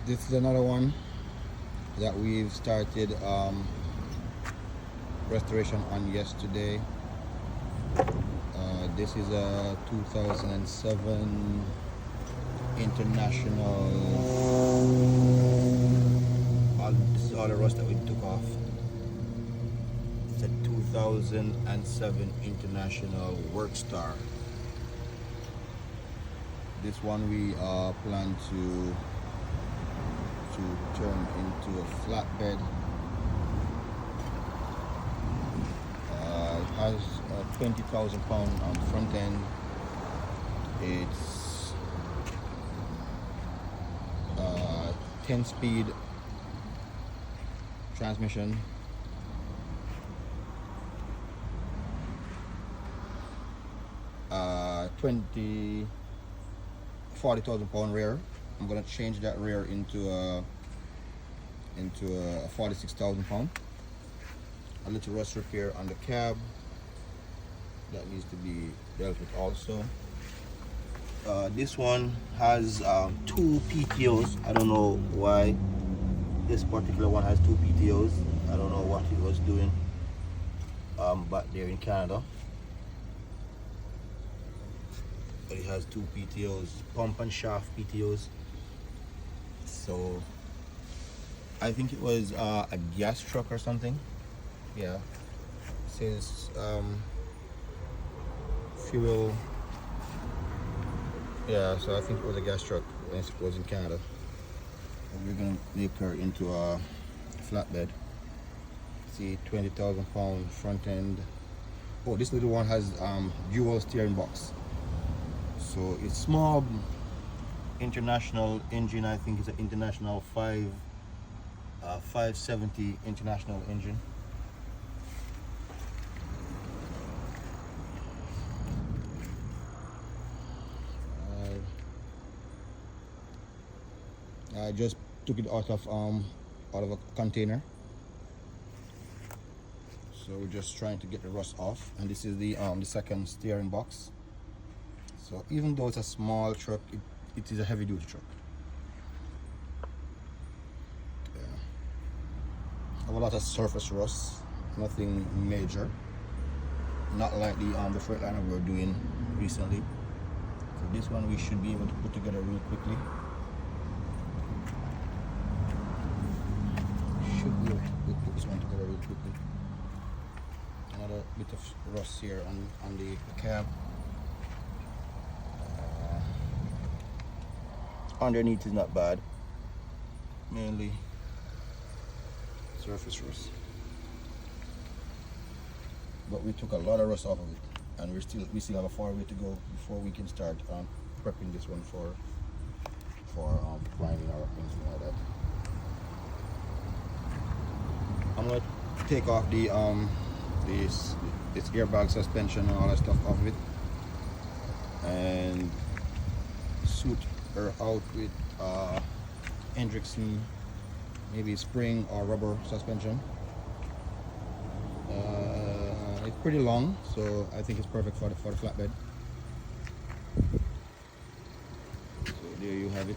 This is another one that we've started restoration on yesterday. This is a 2007 International. This is all the rust that we took off. It's a 2007 International Workstar. This one we plan to turn into a flatbed. It has a 20,000 pound on the front end. It's 10-speed transmission. 40,000 pound rear. I'm gonna change that rear into a 46,000 pound. A little rust repair on the cab that needs to be dealt with also. This one has 2 PTOs. I don't know why this particular one has 2 PTOs. I don't know what it was doing back there in Canada. But it has 2 PTOs, pump and shaft PTOs. So I think it was a gas truck or something. Yeah, it says fuel. Yeah, so I think it was a gas truck when it was in Canada. And we're gonna make her into a flatbed. See, 20,000 pound front end. Oh, this little one has dual steering box. So it's small, international engine. I think it's an international 570 international engine. I just took it out of a container. So we're just trying to get the rust off, and this is the second steering box. So even though it's a small truck, it is a heavy duty truck. Yeah. I have a lot of surface rust, nothing major. Not like the Freightliner we were doing recently. So this one we should be able to put together real quickly. Should be able to put this one together real quickly. Another bit of rust here on the cab. Underneath is not bad, mainly surface rust, but we took a lot of rust off of it, and we still have a far way to go before we can start prepping this one for priming or anything like that. I'm gonna take off the this airbag suspension and all that stuff off of it, and suit her out with Hendrickson, maybe spring or rubber suspension. It's pretty long, so I think it's perfect for the flatbed. So there you have it.